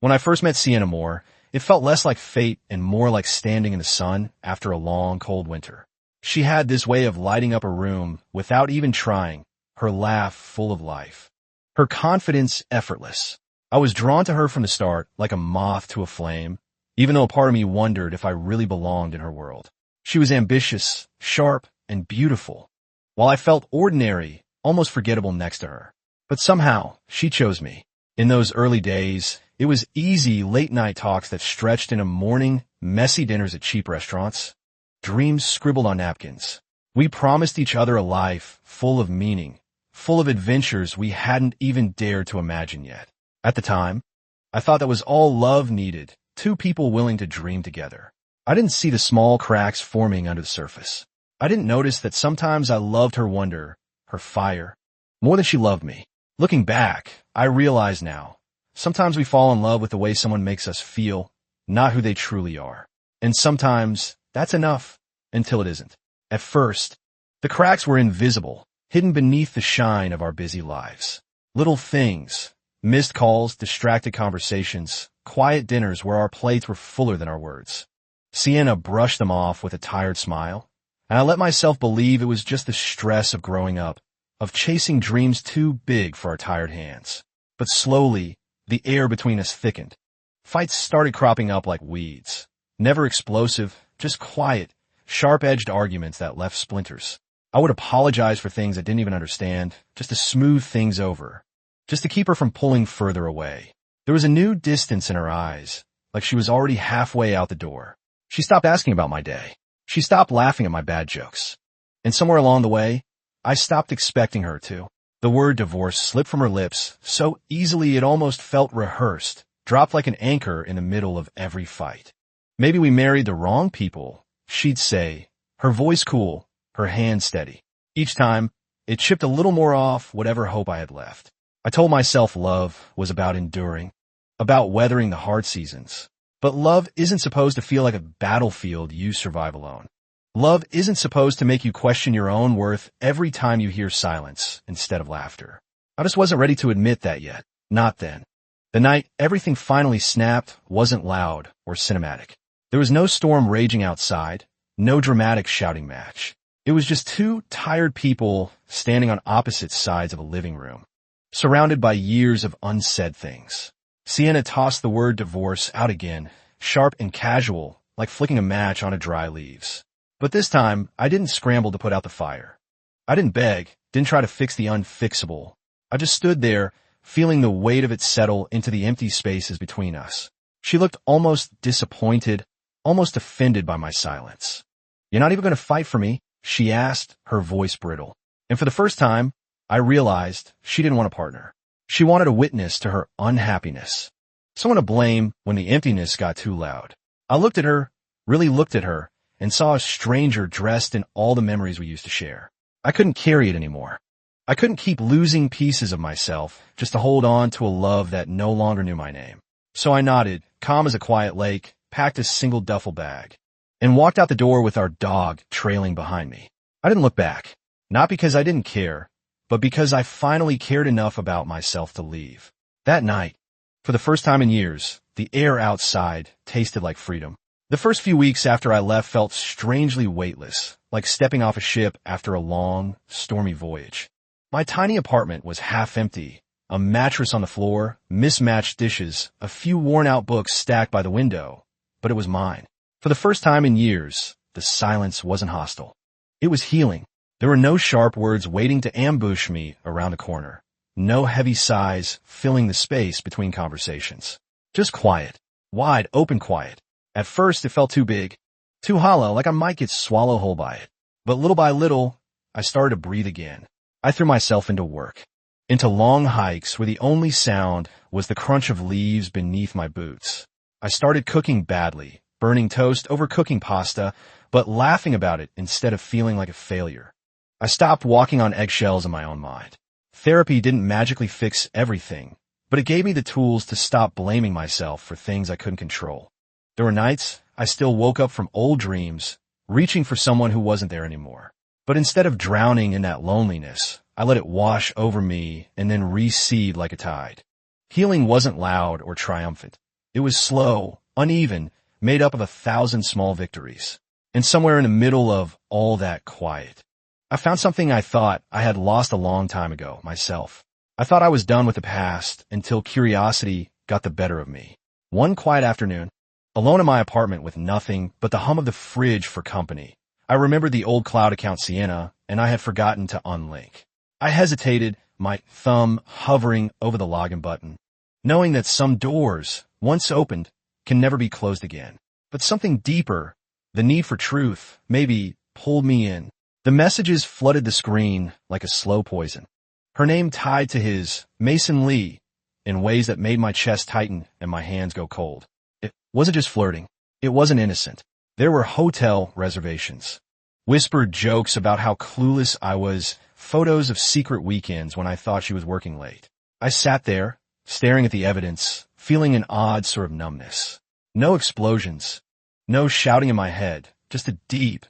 When I first met Sienna Moore, it felt less like fate and more like standing in the sun after a long, cold winter. She had this way of lighting up a room without even trying, her laugh full of life, her confidence effortless. I was drawn to her from the start like a moth to a flame, even though a part of me wondered if I really belonged in her world. She was ambitious, sharp, and beautiful, while I felt ordinary, almost forgettable next to her. But somehow, she chose me. In those early days, it was easy late-night talks that stretched into morning, messy dinners at cheap restaurants, dreams scribbled on napkins. We promised each other a life full of meaning, full of adventures we hadn't even dared to imagine yet. At the time, I thought that was all love needed, two people willing to dream together. I didn't see the small cracks forming under the surface. I didn't notice that sometimes I loved her wonder, her fire, more than she loved me. Looking back, I realize now, sometimes we fall in love with the way someone makes us feel, not who they truly are. And sometimes that's enough, until it isn't. At first, the cracks were invisible, hidden beneath the shine of our busy lives. Little things, missed calls, distracted conversations, quiet dinners where our plates were fuller than our words. Sienna brushed them off with a tired smile, and I let myself believe it was just the stress of growing up, of chasing dreams too big for our tired hands. But slowly, the air between us thickened. Fights started cropping up like weeds. Never explosive, just quiet, sharp-edged arguments that left splinters. I would apologize for things I didn't even understand, just to smooth things over, just to keep her from pulling further away. There was a new distance in her eyes, like she was already halfway out the door. She stopped asking about my day. She stopped laughing at my bad jokes. And somewhere along the way, I stopped expecting her to. The word divorce slipped from her lips so easily it almost felt rehearsed, dropped like an anchor in the middle of every fight. Maybe we married the wrong people, she'd say, her voice cool, her hand steady. Each time, it chipped a little more off whatever hope I had left. I told myself love was about enduring, about weathering the hard seasons. But love isn't supposed to feel like a battlefield you survive alone. Love isn't supposed to make you question your own worth every time you hear silence instead of laughter. I just wasn't ready to admit that yet. Not then. The night everything finally snapped wasn't loud or cinematic. There was no storm raging outside, no dramatic shouting match. It was just two tired people standing on opposite sides of a living room, surrounded by years of unsaid things. Sienna tossed the word divorce out again, sharp and casual, like flicking a match on a dry leaves. But this time, I didn't scramble to put out the fire. I didn't beg, didn't try to fix the unfixable. I just stood there, feeling the weight of it settle into the empty spaces between us. She looked almost disappointed, almost offended by my silence. "You're not even going to fight for me?" she asked, her voice brittle. And for the first time, I realized she didn't want a partner. She wanted a witness to her unhappiness. Someone to blame when the emptiness got too loud. I looked at her, really looked at her, and saw a stranger dressed in all the memories we used to share. I couldn't carry it anymore. I couldn't keep losing pieces of myself just to hold on to a love that no longer knew my name. So I nodded, calm as a quiet lake, packed a single duffel bag, and walked out the door with our dog trailing behind me. I didn't look back, not because I didn't care, but because I finally cared enough about myself to leave. That night, for the first time in years, the air outside tasted like freedom. The first few weeks after I left felt strangely weightless, like stepping off a ship after a long, stormy voyage. My tiny apartment was half empty, a mattress on the floor, mismatched dishes, a few worn-out books stacked by the window, but it was mine. For the first time in years, the silence wasn't hostile. It was healing. There were no sharp words waiting to ambush me around the corner. No heavy sighs filling the space between conversations. Just quiet. Wide, open quiet. At first, it felt too big, too hollow, like I might get swallowed whole by it. But little by little, I started to breathe again. I threw myself into work, into long hikes where the only sound was the crunch of leaves beneath my boots. I started cooking badly, burning toast, overcooking pasta, but laughing about it instead of feeling like a failure. I stopped walking on eggshells in my own mind. Therapy didn't magically fix everything, but it gave me the tools to stop blaming myself for things I couldn't control. There were nights I still woke up from old dreams, reaching for someone who wasn't there anymore. But instead of drowning in that loneliness, I let it wash over me and then recede like a tide. Healing wasn't loud or triumphant. It was slow, uneven, made up of 1,000 small victories. And somewhere in the middle of all that quiet, I found something I thought I had lost a long time ago, myself. I thought I was done with the past until curiosity got the better of me. One quiet afternoon, alone in my apartment with nothing but the hum of the fridge for company, I remembered the old cloud account Sienna, and I had forgotten to unlink. I hesitated, my thumb hovering over the login button, knowing that some doors, once opened, can never be closed again. But something deeper, the need for truth, maybe pulled me in. The messages flooded the screen like a slow poison. Her name tied to his, Mason Lee, in ways that made my chest tighten and my hands go cold. It wasn't just flirting. It wasn't innocent. There were hotel reservations, whispered jokes about how clueless I was, photos of secret weekends when I thought she was working late. I sat there, staring at the evidence, feeling an odd sort of numbness. No explosions, no shouting in my head, just a deep,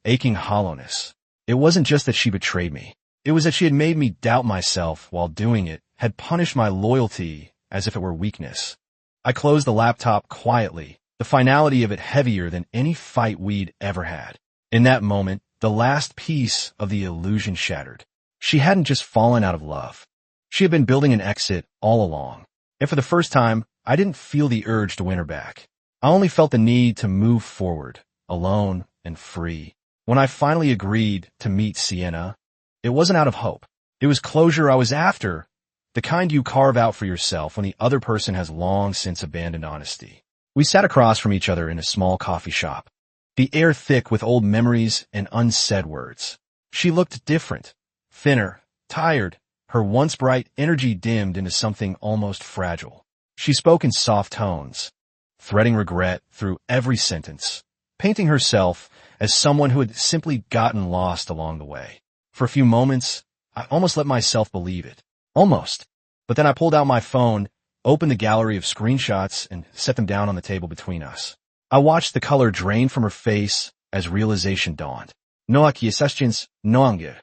aching hollowness. It wasn't just that she betrayed me. It was that she had made me doubt myself while doing it, had punished my loyalty as if it were weakness. I closed the laptop quietly, the finality of it heavier than any fight we'd ever had. In that moment, the last piece of the illusion shattered. She hadn't just fallen out of love. She had been building an exit all along. And for the first time, I didn't feel the urge to win her back. I only felt the need to move forward, alone and free. When I finally agreed to meet Sienna, it wasn't out of hope. It was closure I was after, the kind you carve out for yourself when the other person has long since abandoned honesty. We sat across from each other in a small coffee shop, the air thick with old memories and unsaid words. She looked different, thinner, tired, her once bright energy dimmed into something almost fragile. She spoke in soft tones, threading regret through every sentence, painting herself as someone who had simply gotten lost along the way. For a few moments, I almost let myself believe it. Almost. But then I pulled out my phone, opened the gallery of screenshots, and set them down on the table between us. I watched the color drain from her face as realization dawned. No acquiescence, no anger.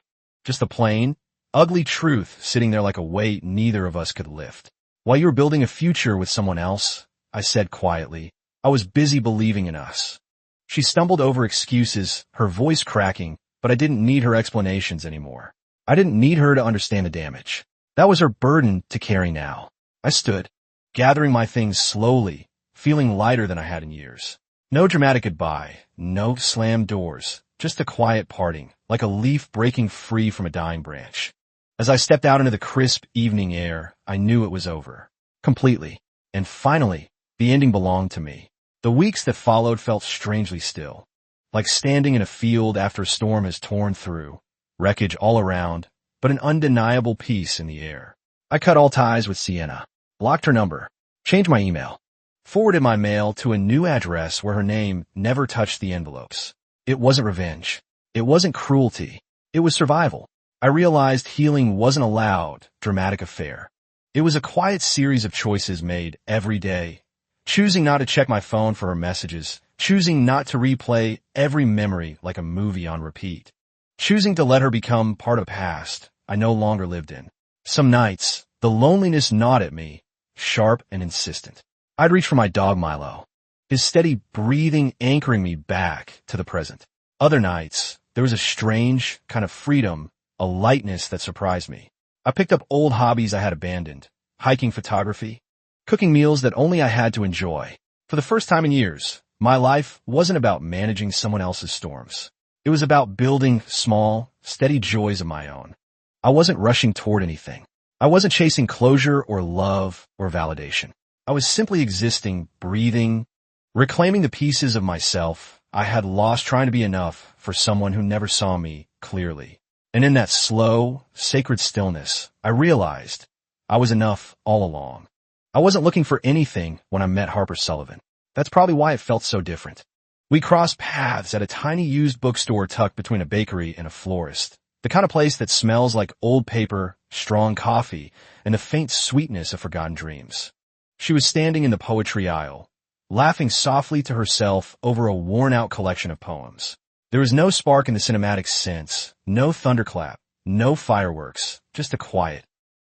Just the plain, ugly truth sitting there like a weight neither of us could lift. While you were building a future with someone else, I said quietly, I was busy believing in us. She stumbled over excuses, her voice cracking, but I didn't need her explanations anymore. I didn't need her to understand the damage. That was her burden to carry now. I stood, gathering my things slowly, feeling lighter than I had in years. No dramatic goodbye, no slammed doors, just a quiet parting, like a leaf breaking free from a dying branch. As I stepped out into the crisp evening air, I knew it was over. Completely. And finally, the ending belonged to me. The weeks that followed felt strangely still, like standing in a field after a storm has torn through, wreckage all around, but an undeniable peace in the air. I cut all ties with Sienna, blocked her number, changed my email, forwarded my mail to a new address where her name never touched the envelopes. It wasn't revenge. It wasn't cruelty. It was survival. I realized healing wasn't a loud, dramatic affair. It was a quiet series of choices made every day, choosing not to check my phone for her messages, choosing not to replay every memory like a movie on repeat, choosing to let her become part of the past I no longer lived in. Some nights, the loneliness gnawed at me, sharp and insistent. I'd reach for my dog Milo, his steady breathing anchoring me back to the present. Other nights, there was a strange kind of freedom, a lightness that surprised me. I picked up old hobbies I had abandoned, hiking, photography, cooking meals that only I had to enjoy. For the first time in years, my life wasn't about managing someone else's storms. It was about building small, steady joys of my own. I wasn't rushing toward anything. I wasn't chasing closure or love or validation. I was simply existing, breathing, reclaiming the pieces of myself I had lost trying to be enough for someone who never saw me clearly. And in that slow, sacred stillness, I realized I was enough all along. I wasn't looking for anything when I met Harper Sullivan. That's probably why it felt so different. We crossed paths at a tiny used bookstore tucked between a bakery and a florist, the kind of place that smells like old paper, strong coffee, and the faint sweetness of forgotten dreams. She was standing in the poetry aisle, laughing softly to herself over a worn-out collection of poems. There was no spark in the cinematic sense, no thunderclap, no fireworks, just a quiet,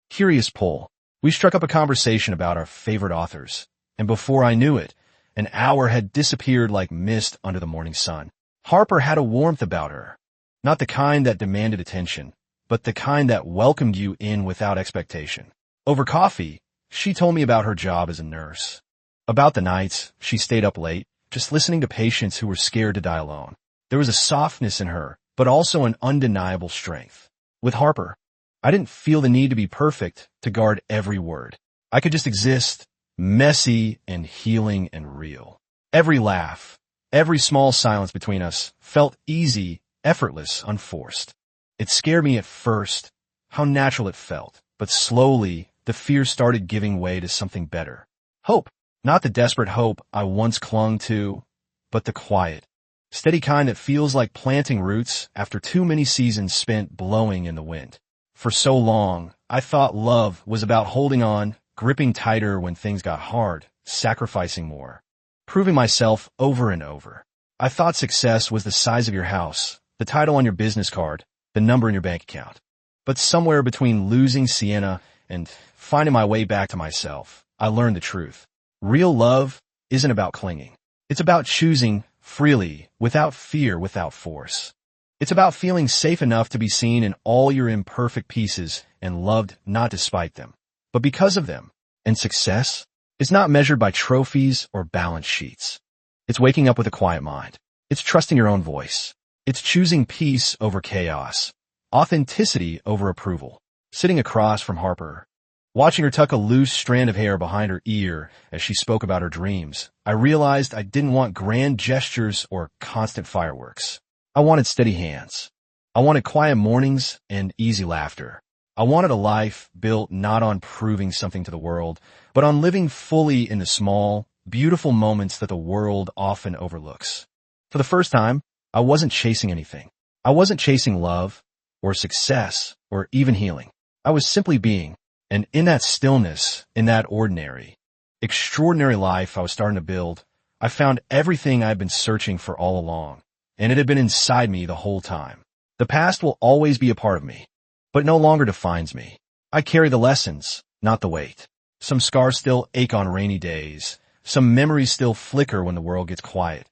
curious pull. We struck up a conversation about our favorite authors, And before I knew it, an hour had disappeared like mist under the morning sun. Harper had a warmth about her. Not the kind that demanded attention, but the kind that welcomed you in without expectation. Over coffee, she told me about her job as a nurse. About the nights she stayed up late, just listening to patients who were scared to die alone. There was a softness in her, but also an undeniable strength. With Harper, I didn't feel the need to be perfect to guard every word. I could just exist, messy and healing and real. Every laugh, every small silence between us felt easy, effortless, unforced. It scared me at first, how natural it felt, but slowly the fear started giving way to something better. Hope, not the desperate hope I once clung to, but the quiet, steady kind that feels like planting roots after too many seasons spent blowing in the wind. For so long, I thought love was about holding on, gripping tighter when things got hard, sacrificing more, proving myself over and over. I thought success was the size of your house, the title on your business card, the number in your bank account. But somewhere between losing Sienna and finding my way back to myself, I learned the truth. Real love isn't about clinging. It's about choosing freely, without fear, without force. It's about feeling safe enough to be seen in all your imperfect pieces and loved not despite them, but because of them. And success is not measured by trophies or balance sheets. It's waking up with a quiet mind. It's trusting your own voice. It's choosing peace over chaos, authenticity over approval. Sitting across from Harper, watching her tuck a loose strand of hair behind her ear as she spoke about her dreams, I realized I didn't want grand gestures or constant fireworks. I wanted steady hands. I wanted quiet mornings and easy laughter. I wanted a life built not on proving something to the world, but on living fully in the small, beautiful moments that the world often overlooks. For the first time, I wasn't chasing anything. I wasn't chasing love, or success, or even healing. I was simply being, and in that stillness, in that ordinary, extraordinary life I was starting to build, I found everything I'd been searching for all along, and it had been inside me the whole time. The past will always be a part of me, but it no longer defines me. I carry the lessons, not the weight. Some scars still ache on rainy days. Some memories still flicker when the world gets quiet,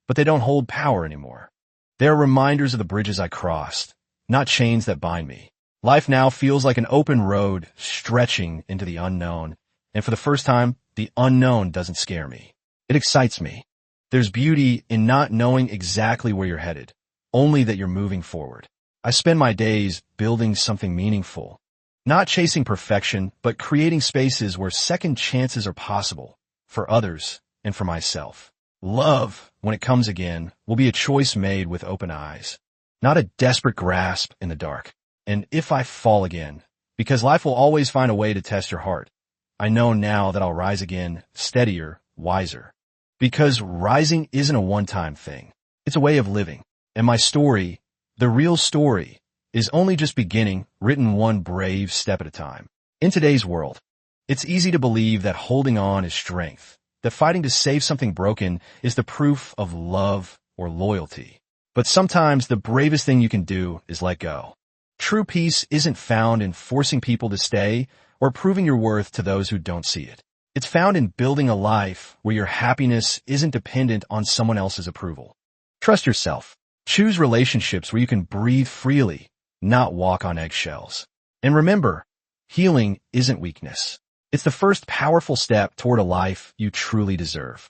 but they don't hold power anymore. They are reminders of the bridges I crossed, not chains that bind me. Life now feels like an open road stretching into the unknown, and for the first time, the unknown doesn't scare me. It excites me. There's beauty in not knowing exactly where you're headed, only that you're moving forward. I spend my days building something meaningful, not chasing perfection, but creating spaces where second chances are possible, for others and for myself. Love, when it comes again, will be a choice made with open eyes, not a desperate grasp in the dark. And if I fall again, because life will always find a way to test your heart, I know now that I'll rise again, steadier, wiser. Because rising isn't a one-time thing. It's a way of living. And my story, the real story, is only just beginning, written one brave step at a time. In today's world, it's easy to believe that holding on is strength, that fighting to save something broken is the proof of love or loyalty. But sometimes the bravest thing you can do is let go. True peace isn't found in forcing people to stay or proving your worth to those who don't see it. It's found in building a life where your happiness isn't dependent on someone else's approval. Trust yourself. Choose relationships where you can breathe freely, not walk on eggshells. And remember, healing isn't weakness. It's the first powerful step toward a life you truly deserve.